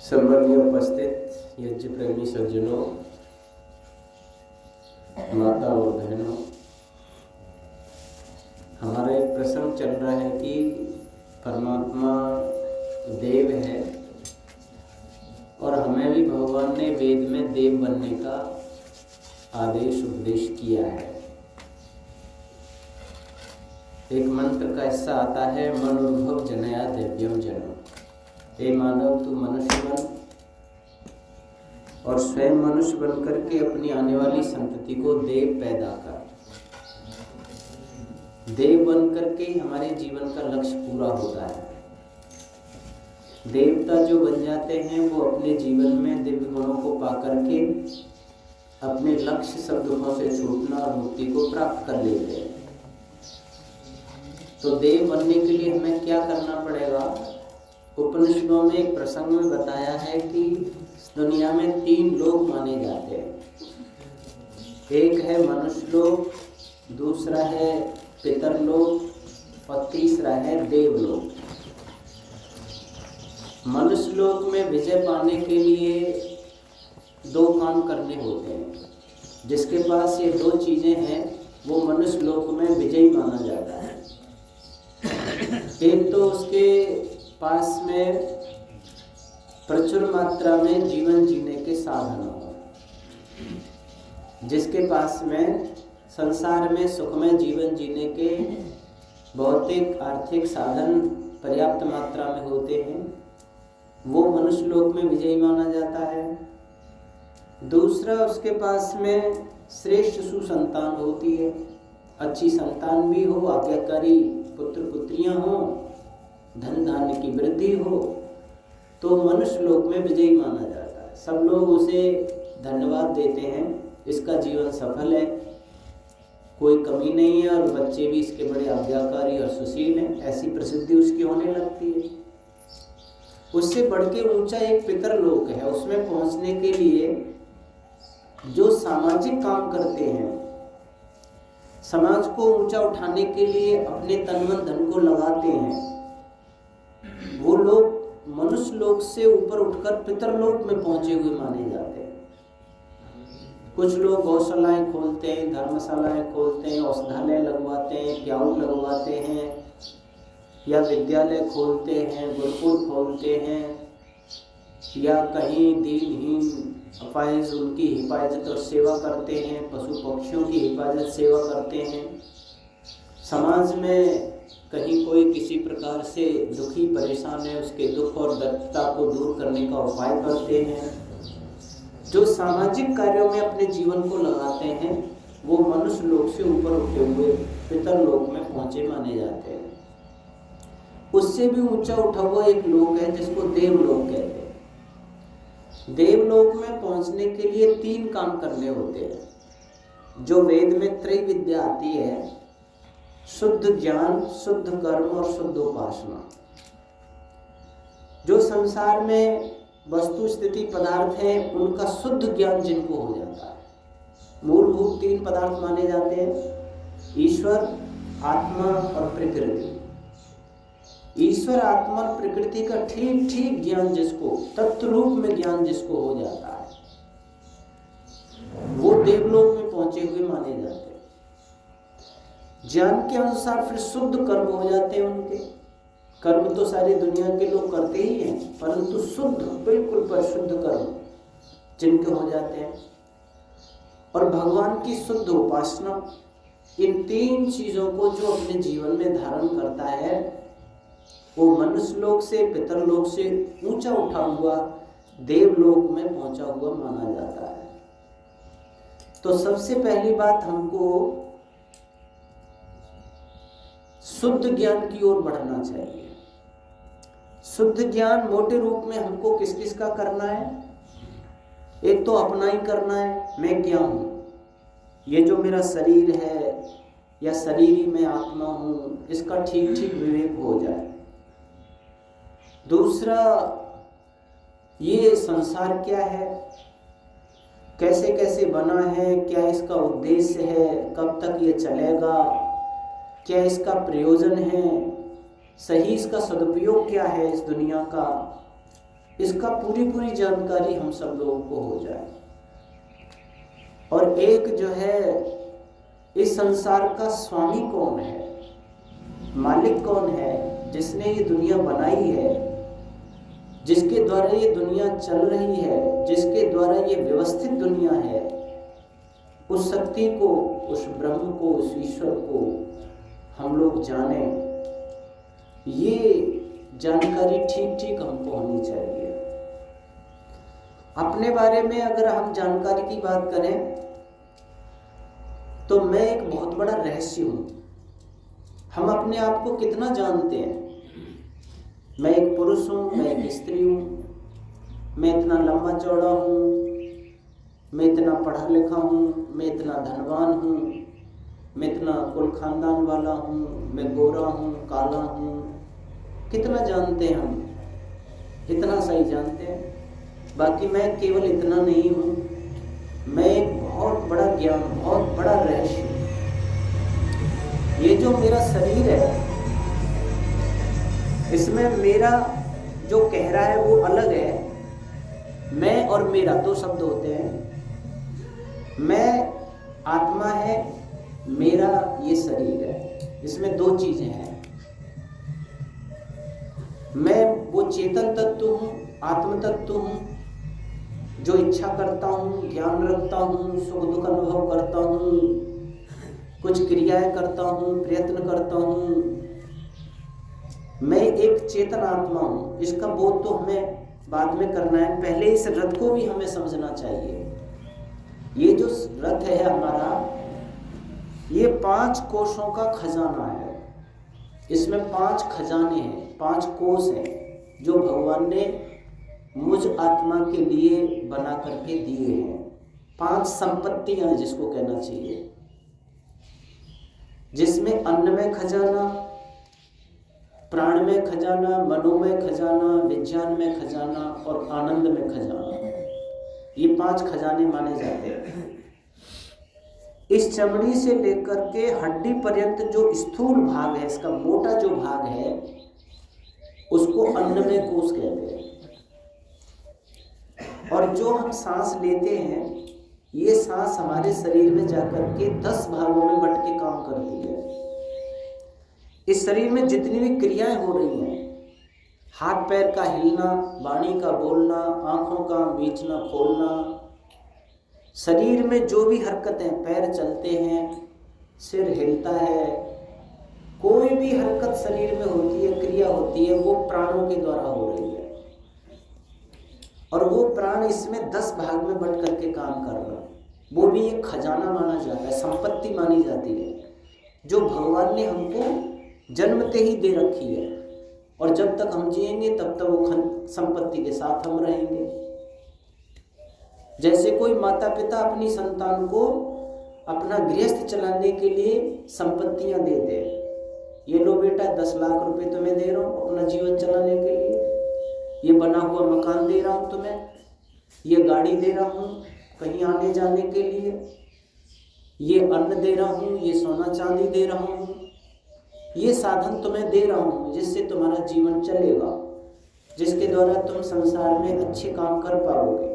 सम्मानीय उपस्थित यज्ञ प्रेमी सज्जनों, माता और बहनों, हमारा एक प्रसंग चल रहा है कि परमात्मा देव है और हमें भी भगवान ने वेद में देव बनने का आदेश उपदेश किया है। एक मंत्र का हिस्सा आता है, मनोनुभव जनया दिव्यम जन्म। हे मानव, तू मनुष्य बन और स्वयं मनुष्य बन करके अपनी आने वाली संतति को देव पैदा कर। देव बन करके हमारे जीवन का लक्ष्य पूरा होता है। देवता जो बन जाते हैं वो अपने जीवन में दिव्य गुणों को पा करके अपने लक्ष्य सब दुखों से छूटना और मुक्ति को प्राप्त कर लेते हैं। तो देव बनने के लिए हमें क्या करना पड़ेगा? उपनिषदों में एक प्रसंग में बताया है कि दुनिया में 3 लोक माने जाते हैं। एक है मनुष्य लोक, दूसरा है पितरलोक और तीसरा है देवलोक। मनुष्य लोक में विजय पाने के लिए 2 काम करने होते हैं। जिसके पास ये 2 चीजें हैं वो मनुष्य लोक में विजयी माना जाता है। एक तो उसके पास में प्रचुर मात्रा में जीवन जीने के साधन हो, जिसके पास में संसार में सुखमय जीवन जीने के भौतिक आर्थिक साधन पर्याप्त मात्रा में होते हैं, वो मनुष्य लोक में विजयी माना जाता है। दूसरा, उसके पास में श्रेष्ठ सुसंतान होती है, अच्छी संतान भी हो, आज्ञाकारी पुत्र पुत्रियां हो, धन धान्य की वृद्धि हो, तो मनुष्य लोक में विजयी माना जाता है। सब लोग उसे धन्यवाद देते हैं, इसका जीवन सफल है, कोई कमी नहीं है और बच्चे भी इसके बड़े आज्ञाकारी और सुशील हैं, ऐसी प्रसिद्धि उसकी होने लगती है। उससे बढ़ के ऊंचा एक पितरलोक है। उसमें पहुंचने के लिए जो सामाजिक काम करते हैं, समाज को ऊंचा उठाने के लिए अपने तन मन धन को लगाते हैं, वो लोग मनुष्य लोक से ऊपर उठकर पितरलोक में पहुंचे हुए माने जाते हैं। कुछ लोग गौशालाएं खोलते हैं, धर्मशालाएं खोलते हैं, औषधालय लगवाते हैं, प्याऊ लगवाते हैं, या विद्यालय खोलते हैं, गुरुकुल खोलते हैं, या कहीं दीनहीन अपाहिज उनकी हिफाजत और सेवा करते हैं, पशु पक्षियों की हिफाजत सेवा करते हैं। समाज में कहीं कोई किसी प्रकार से दुखी परेशान है, उसके दुख और दरिद्रता को दूर करने का उपाय करते हैं। जो सामाजिक कार्यों में अपने जीवन को लगाते हैं वो मनुष्य लोक से ऊपर उठे हुए पितरलोक में पहुंचे माने जाते हैं। उससे भी ऊंचा उठा हुआ एक लोक है जिसको देवलोक कहते हैं। देवलोक में पहुंचने के लिए 3 काम करने होते हैं, जो वेद में त्रैविद्या आती है: शुद्ध ज्ञान, शुद्ध कर्म और शुद्ध उपासना। जो संसार में वस्तु स्थिति पदार्थ हैं उनका शुद्ध ज्ञान जिनको हो जाता है, मूलभूत 3 पदार्थ माने जाते हैं: ईश्वर, आत्मा और प्रकृति। ईश्वर, आत्मा और प्रकृति का ठीक ठीक ज्ञान जिसको, तत्व रूप में ज्ञान जिसको हो जाता है, वो देवलोक में पहुंचे हुए माने जाते हैं। ज्ञान के अनुसार फिर शुद्ध कर्म हो जाते हैं उनके। कर्म तो सारी दुनिया के लोग करते ही हैं, परंतु शुद्ध, बिल्कुल परिशुद्ध कर्म जिनके हो जाते हैं। और भगवान की शुद्ध उपासना, इन 3 चीजों को जो अपने जीवन में धारण करता है वो मनुष्य लोक से, पितरलोक से ऊंचा उठा हुआ देवलोक में पहुंचा हुआ माना जाता है। तो सबसे पहली बात, हमको शुद्ध ज्ञान की ओर बढ़ना चाहिए। शुद्ध ज्ञान मोटे रूप में हमको किस किस का करना है? एक तो अपना ही करना है, मैं क्या हूं, ये जो मेरा शरीर है या शरीर ही मैं आत्मा हूं, इसका ठीक ठीक विवेक हो जाए। दूसरा, ये संसार क्या है, कैसे कैसे बना है, क्या इसका उद्देश्य है, कब तक ये चलेगा, क्या इसका प्रयोजन है, सही इसका सदुपयोग क्या है इस दुनिया का, इसका पूरी जानकारी हम सब लोगों को हो जाए। और एक जो है इस संसार का स्वामी कौन है, मालिक कौन है, जिसने ये दुनिया बनाई है, जिसके द्वारा ये दुनिया चल रही है, जिसके द्वारा ये व्यवस्थित दुनिया है, उस शक्ति को, उस ब्रह्म को, उस ईश्वर को हम लोग जाने। ये जानकारी ठीक हमको होनी चाहिए। अपने बारे में अगर हम जानकारी की बात करें तो मैं एक बहुत बड़ा रहस्य हूं। हम अपने आप को कितना जानते हैं? मैं एक पुरुष हूं, मैं एक स्त्री हूं, मैं इतना लंबा चौड़ा हूं, मैं इतना पढ़ा लिखा हूं, मैं इतना धनवान हूं, मैं इतना कुल खानदान वाला हूं, मैं गोरा हूं, काला हूं। कितना जानते हैं हम? इतना सही जानते हैं। बाकी मैं केवल इतना नहीं हूं, मैं एक बहुत बड़ा ज्ञान, बहुत बड़ा रहस्य। ये जो मेरा शरीर है, इसमें मेरा जो कह रहा है वो अलग है। मैं और मेरा दो शब्द होते हैं। मैं आत्मा है, मेरा ये शरीर है। इसमें दो चीजें हैं। मैं वो चेतन तत्व हूँ, आत्म तत्व हूँ, जो इच्छा करता हूँ, ज्ञान रखता हूँ, सुख दुख अनुभव करता हूँ, कुछ क्रियाएं करता हूँ, प्रयत्न करता हूँ। मैं एक चेतन आत्मा हूँ। इसका बोध तो हमें बाद में करना है, पहले इस रथ को भी हमें समझना चाहिए। ये जो रथ है हमारा, ये 5 कोषों का खजाना है। इसमें 5 खजाने हैं, 5 कोष हैं जो भगवान ने मुझ आत्मा के लिए बना करके दिए हैं। 5 संपत्तियां जिसको कहना चाहिए, जिसमें अन्न में खजाना, प्राण में खजाना, मनो में खजाना, विज्ञान में खजाना और आनंद में खजाना। ये 5 खजाने माने जाते हैं। इस चमड़ी से लेकर के हड्डी पर्यंत जो स्थूल भाग है, इसका मोटा जो भाग है, उसको अन्नमय कोष कहते हैं। और जो हम सांस लेते हैं, ये सांस हमारे शरीर में जाकर के 10 भागों में बट के काम करती है। इस शरीर में जितनी भी क्रियाएं हो रही हैं, हाथ पैर का हिलना, वाणी का बोलना, आंखों का मीचना खोलना, शरीर में जो भी हरकतें, पैर चलते हैं, सिर हिलता है, कोई भी हरकत शरीर में होती है, क्रिया होती है, वो प्राणों के द्वारा हो रही है। और वो प्राण इसमें 10 भाग में बट करके काम कर रहा है। वो भी एक खजाना माना जाता है, संपत्ति मानी जाती है, जो भगवान ने हमको जन्मते ही दे रखी है। और जब तक हम जिएंगे तब तक वो संपत्ति के साथ हम रहेंगे। जैसे कोई माता पिता अपनी संतान को अपना गृहस्थ चलाने के लिए संपत्तियां देते हैं। ये लो बेटा 10 लाख रुपए तुम्हें दे रहा हूँ अपना जीवन चलाने के लिए, ये बना हुआ मकान दे रहा हूँ तुम्हें, ये गाड़ी दे रहा हूँ कहीं आने जाने के लिए, ये अन्न दे रहा हूँ, ये सोना चांदी दे रहा हूँ, ये साधन तुम्हें दे रहा हूँ जिससे तुम्हारा जीवन चलेगा, जिसके द्वारा तुम संसार में अच्छे काम कर पाओगे।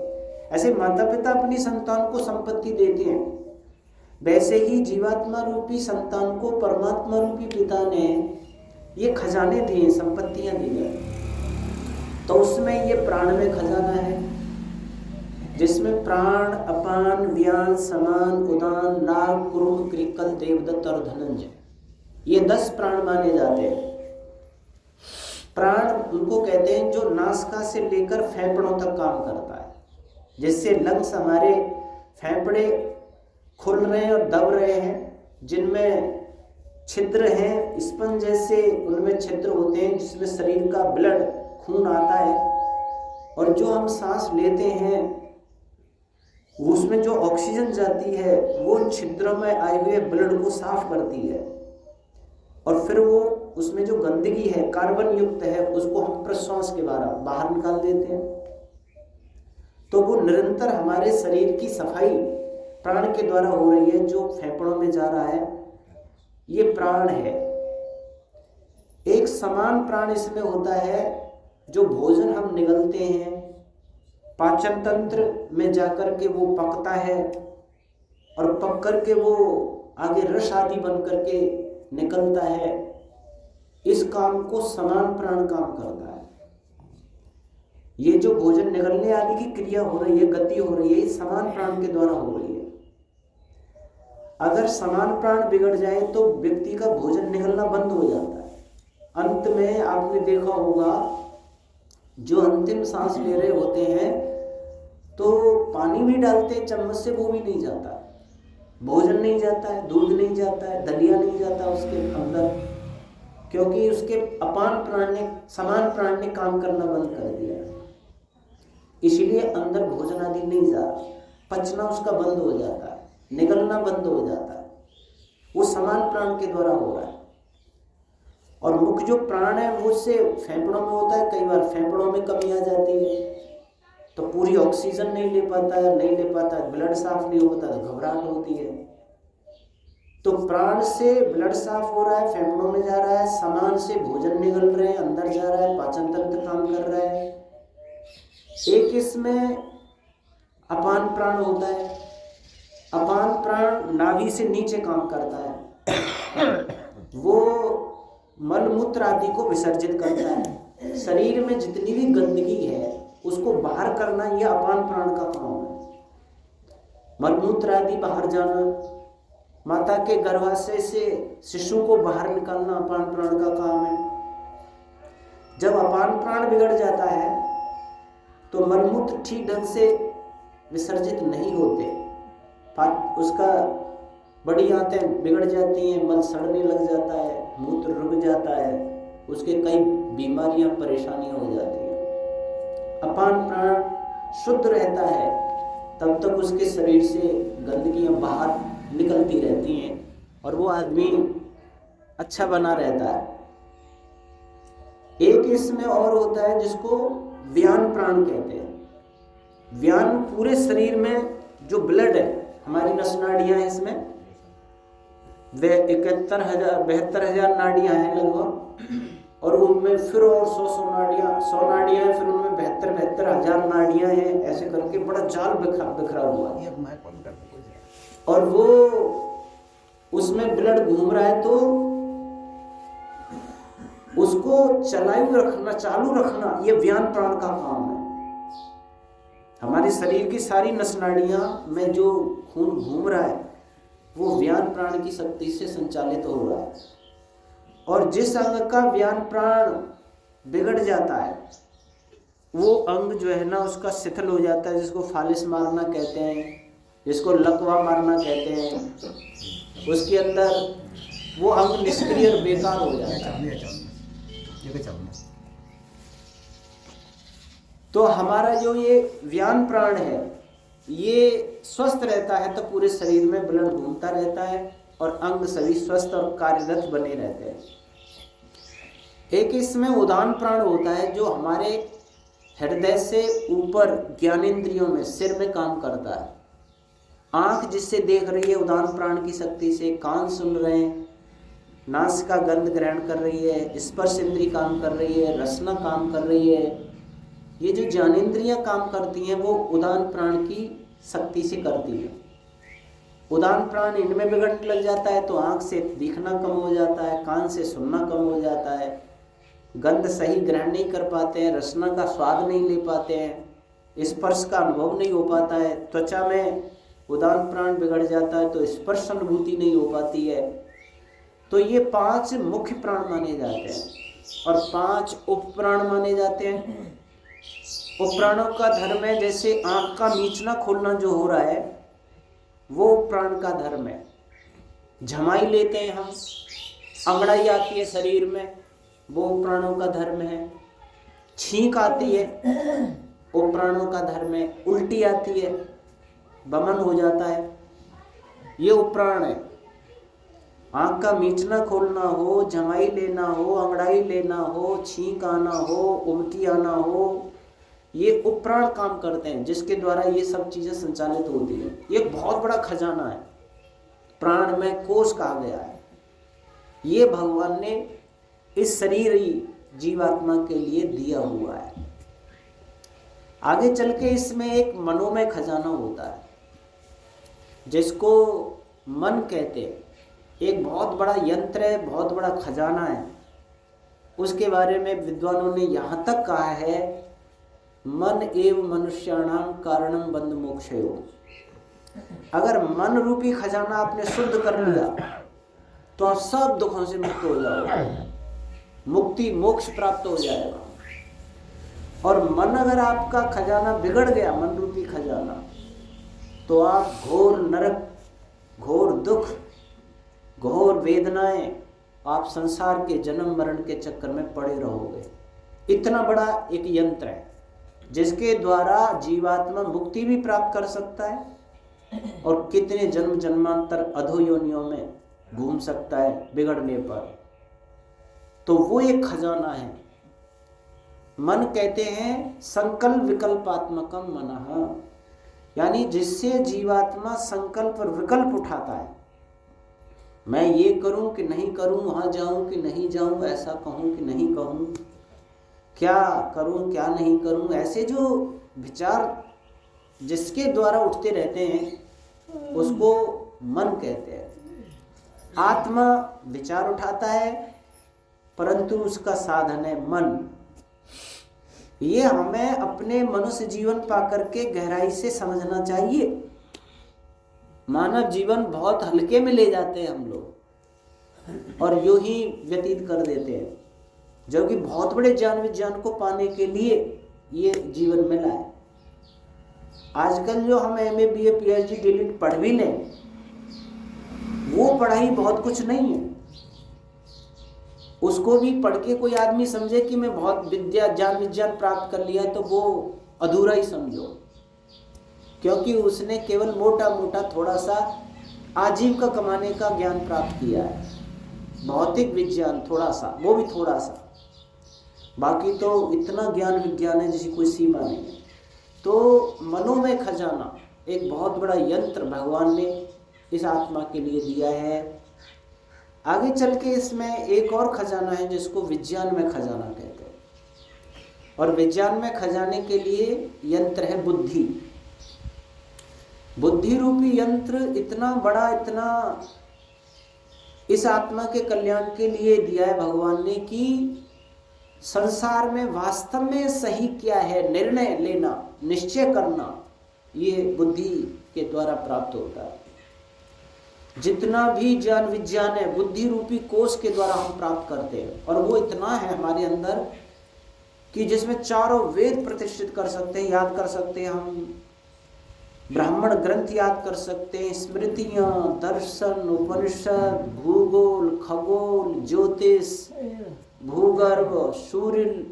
ऐसे माता पिता अपनी संतान को संपत्ति देते हैं। वैसे ही जीवात्मा रूपी संतान को परमात्मा रूपी पिता ने ये खजाने दिए, संपत्तियां दी हैं। तो उसमें ये प्राण में खजाना है, जिसमें प्राण, अपान, व्यान, समान, उदान, नाग, कुरुम, कृकल, देवदत्त और धनंजय, ये 10 प्राण माने जाते हैं। प्राण उनको कहते हैं जो नासिका से लेकर फेफड़ों तक काम करता है, जिससे लंग्स, हमारे फेफड़े खुल रहे हैं और दब रहे हैं, जिनमें छिद्र हैं, स्पंज जैसे उनमें छिद्र होते हैं जिसमें शरीर का ब्लड, खून आता है। और जो हम सांस लेते हैं उसमें जो ऑक्सीजन जाती है वो उन छिद्रों में आए हुए ब्लड को साफ करती है। और फिर वो उसमें जो गंदगी है, कार्बन युक्त है, उसको हम प्रश्वास के द्वारा बाहर निकाल देते हैं। तो वो निरंतर हमारे शरीर की सफाई प्राण के द्वारा हो रही है, जो फेफड़ों में जा रहा है, ये प्राण है। समान प्राण इसमें होता है, जो भोजन हम निगलते हैं पाचन तंत्र में जाकर के वो पकता है और पक करके वो आगे रस आदि बन करके निकलता है। इस काम को समान प्राण काम करता है। ये जो भोजन निगलने आदि की क्रिया हो रही है, गति हो रही है, ये समान प्राण के द्वारा हो रही है। अगर समान प्राण बिगड़ जाए तो व्यक्ति का भोजन निगलना बंद हो जाता है। अंत में आपने देखा होगा, जो अंतिम सांस ले रहे होते हैं तो पानी भी डालते हैं चम्मच से, वो भी नहीं जाता, भोजन नहीं जाता है, दूध नहीं जाता है, दलिया नहीं जाता उसके अंदर, क्योंकि उसके अपान प्राण ने, समान प्राण ने काम करना बंद कर दिया। इसलिए अंदर भोजन आदि नहीं जा रहा, पचना उसका बंद हो जाता है, निगलना बंद हो जाता है। वो समान प्राण के द्वारा हो रहा है। और मुख्य जो प्राण है वो उससे फेफड़ों में होता है। कई बार फेफड़ों में कमी आ जाती है तो पूरी ऑक्सीजन नहीं ले पाता है, ब्लड साफ नहीं होता तो घबराहट होती है। तो प्राण से ब्लड साफ हो रहा है, फेफड़ों में जा रहा है, समान से भोजन निगल रहे हैं, अंदर जा रहा है, पाचन तंत्र काम कर रहा है। एक इसमें अपान प्राण होता है। अपान प्राण नाभि से नीचे काम करता है, वो मलमूत्र आदि को विसर्जित करता है। शरीर में जितनी भी गंदगी है उसको बाहर करना, यह अपान प्राण का काम है। मलमूत्र आदि बाहर जाना, माता के गर्भाशय से शिशु को बाहर निकालना अपान प्राण का काम है। जब अपान प्राण बिगड़ जाता है तो मलमूत्र ठीक ढंग से विसर्जित नहीं होते, उसका बड़ी आंतें बिगड़ जाती हैं, मल सड़ने लग जाता है, मूत्र रुक जाता है, उसके कई बीमारियां परेशानियां हो जाती हैं। अपान प्राण शुद्ध रहता है तब तक उसके शरीर से गंदगियां बाहर निकलती रहती हैं और वो आदमी अच्छा बना रहता है। एक इसमें और होता है जिसको व्यान प्राण कहते हैं। व्यान पूरे शरीर में जो ब्लड है, हमारी नस नाड़ियां हैं, इसमें वे 72,000 नाड़ियां हैं लगभग, और उनमें फिर और 100 नाड़ियां हैं, फिर उनमें 72,000 नाड़ियां हैं, ऐसे करके बड़ा जाल बिखरा हुआ है। और वो उसमें ब्लड घूम रहा है तो उसको चालू रखना ये व्यान प्राण का काम है। हमारे शरीर की सारी नस नाड़ियां में जो खून घूम रहा है वो व्यान प्राण की शक्ति से संचालित हो रहा है। और जिस अंग का व्यान प्राण बिगड़ जाता है वो अंग जो है ना उसका शिथिल हो जाता है, जिसको फालिस मारना कहते हैं, जिसको लकवा मारना कहते हैं। उसके अंदर वो अंग निष्क्रिय और बेकार हो जाता है। तो हमारा जो ये व्यान प्राण है ये स्वस्थ रहता है तो पूरे शरीर में ब्लड घूमता रहता है और अंग सभी स्वस्थ और कार्यरत बने रहते हैं। एक इसमें उदान प्राण होता है जो हमारे हृदय से ऊपर ज्ञानेंद्रियों में, सिर में काम करता है। आंख जिससे देख रही है उदान प्राण की शक्ति से, कान सुन रहे हैं, नासिका गंध ग्रहण कर रही है, स्पर्श इंद्री काम कर रही है, रसना काम कर रही है। ये जो ज्ञानेंद्रियां काम करती हैं वो उदान प्राण की शक्ति से करती है। उदान प्राण इनमें बिगड़ने लग जाता है तो आंख से दिखना कम हो जाता है, कान से सुनना कम हो जाता है, गंध सही ग्रहण नहीं कर पाते हैं, रसना का स्वाद नहीं ले पाते हैं, स्पर्श का अनुभव नहीं हो पाता है, त्वचा में उदान प्राण बिगड़ जाता है तो स्पर्श अनुभूति नहीं हो पाती है। तो ये 5 मुख्य प्राण माने जाते हैं और 5 उप प्राण माने जाते हैं। उपप्राणों का धर्म है, जैसे आंख का मीचना खोलना जो हो रहा है वो प्राण का धर्म है। झमाई लेते हैं हम, अंगड़ाई आती है शरीर में, वो प्राणों का धर्म है। छींक आती है, वो प्राणों का धर्म है। उल्टी आती है, बमन हो जाता है, ये उपप्राण है। आंख का मीचना खोलना हो, झमाई लेना हो, अंगड़ाई लेना हो, छींक आना हो, उल्टी आना हो, ये उपप्राण काम करते हैं जिसके द्वारा ये सब चीजें संचालित होती है। ये बहुत बड़ा खजाना है, प्राण में कोष कहा गया है। ये भगवान ने इस शरीर ही जीवात्मा के लिए दिया हुआ है। आगे चल के इसमें एक मनोमय खजाना होता है जिसको मन कहते हैं। एक बहुत बड़ा यंत्र है, बहुत बड़ा खजाना है। उसके बारे में विद्वानों ने यहाँ तक कहा है, मन एव मनुष्याणाम कारणम बंध मोक्षयो। अगर मन रूपी खजाना आपने शुद्ध कर लिया तो आप सब दुखों से मुक्त हो जाओगे, मुक्ति मोक्ष प्राप्त हो जाएगा। और मन अगर आपका खजाना बिगड़ गया, मन रूपी खजाना, तो आप घोर नरक, घोर दुख, घोर वेदनाएं, आप संसार के जन्म मरण के चक्कर में पड़े रहोगे। इतना बड़ा एक यंत्र है जिसके द्वारा जीवात्मा मुक्ति भी प्राप्त कर सकता है और कितने जन्म जन्मांतर अधोयोनियों में घूम सकता है बिगड़ने पर। तो वो एक खजाना है। मन कहते हैं संकल्प विकल्पात्मकम मनः, यानी जिससे जीवात्मा संकल्प और विकल्प उठाता है। मैं ये करूं कि नहीं करूं, वहां जाऊं कि नहीं जाऊं, ऐसा कहूं कि नहीं कहूं, क्या करूं क्या नहीं करूं, ऐसे जो विचार जिसके द्वारा उठते रहते हैं उसको मन कहते हैं। आत्मा विचार उठाता है परंतु उसका साधन है मन। ये हमें अपने मनुष्य जीवन पाकर के गहराई से समझना चाहिए। मानव जीवन बहुत हल्के में ले जाते हैं हम लोग और यूं ही व्यतीत कर देते हैं, जबकि बहुत बड़े ज्ञान विज्ञान को पाने के लिए ये जीवन मिला है। आजकल जो हम MA BA PhD डिलीट पढ़ भी लें, वो पढ़ाई बहुत कुछ नहीं है। उसको भी पढ़ के कोई आदमी समझे कि मैं बहुत विद्या ज्ञान विज्ञान प्राप्त कर लिया, तो वो अधूरा ही समझो, क्योंकि उसने केवल मोटा मोटा थोड़ा सा आजीविका कमाने का ज्ञान प्राप्त किया है। भौतिक विज्ञान थोड़ा सा, वो भी थोड़ा सा, बाकी तो इतना ज्ञान विज्ञान है जिसकी कोई सीमा नहीं है। तो मनोमय खजाना एक बहुत बड़ा यंत्र भगवान ने इस आत्मा के लिए दिया है। आगे चल के इसमें एक और खजाना है जिसको विज्ञान में खजाना कहते हैं, और विज्ञान में खजाने के लिए यंत्र है बुद्धि। बुद्धि रूपी यंत्र इतना बड़ा, इतना इस आत्मा के कल्याण के लिए दिया है भगवान ने कि संसार में वास्तव में सही क्या है, निर्णय लेना, निश्चय करना, ये बुद्धि के द्वारा प्राप्त होता है। जितना भी ज्ञान विज्ञान है बुद्धि रूपी कोष के द्वारा हम प्राप्त करते हैं, और वो इतना है हमारे अंदर कि जिसमें चारों वेद प्रतिष्ठित कर सकते हैं, याद कर सकते हैं, हम ब्राह्मण ग्रंथ याद कर सकते हैं, स्मृतियां, दर्शन, उपनिषद, भूगोल, खगोल, ज्योतिष, भूगर्भ, सूर्य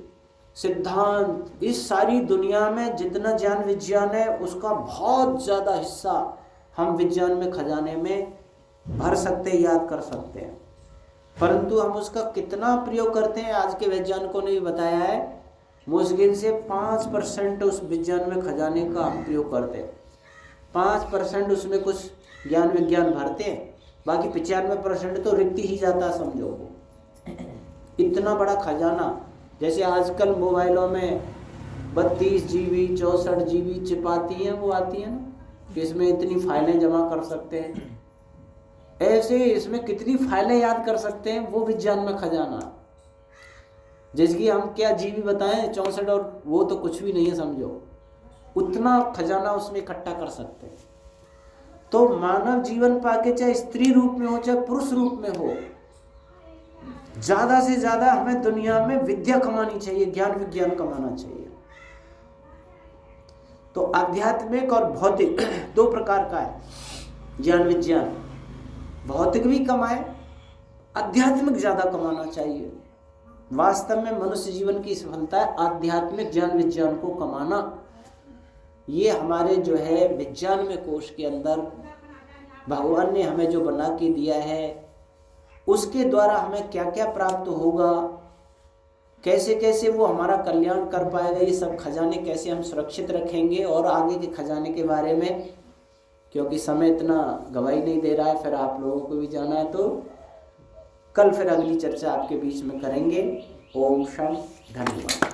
सिद्धांत, इस सारी दुनिया में जितना ज्ञान विज्ञान है उसका बहुत ज्यादा हिस्सा हम विज्ञान में खजाने में भर सकते हैं, याद कर सकते हैं। परंतु हम उसका कितना प्रयोग करते हैं, आज के वैज्ञानिकों ने भी बताया है, मुश्किल से 5% उस विज्ञान में खजाने का हम प्रयोग करते हैं। 5% उसमें कुछ ज्ञान विज्ञान भरते हैं, बाकी 95% तो रिक्ति ही जाता है, समझो। इतना बड़ा खजाना, जैसे आजकल मोबाइलों में 32 GB 64 GB चिप आती हैं, वो आती है ना, कि इसमें इतनी फाइलें जमा कर सकते हैं, ऐसे इसमें कितनी फाइलें याद कर सकते हैं, वो विज्ञान में खजाना, जिसकी हम क्या जीबी बताएं, 64, और वो तो कुछ भी नहीं है, समझो। उतना खजाना उसमें इकट्ठा कर सकते हैं। तो मानव जीवन पाके चाहे स्त्री रूप में हो चाहे पुरुष रूप में हो, ज्यादा से ज्यादा हमें दुनिया में विद्या कमानी चाहिए, ज्ञान विज्ञान कमाना चाहिए। तो आध्यात्मिक और भौतिक दो प्रकार का है ज्ञान विज्ञान। भौतिक भी कमाए, आध्यात्मिक ज्यादा कमाना चाहिए। वास्तव में मनुष्य जीवन की सफलता है आध्यात्मिक ज्ञान विज्ञान को कमाना। ये हमारे जो है विज्ञान में कोश के अंदर भगवान ने हमें जो बना के दिया है, उसके द्वारा हमें क्या क्या प्राप्त होगा, कैसे कैसे वो हमारा कल्याण कर पाएगा, ये सब खजाने कैसे हम सुरक्षित रखेंगे। और आगे के खजाने के बारे में, क्योंकि समय इतना गवाही नहीं दे रहा है, फिर आप लोगों को भी जाना है, तो कल फिर अगली चर्चा आपके बीच में करेंगे। ओम शांति, धन्यवाद।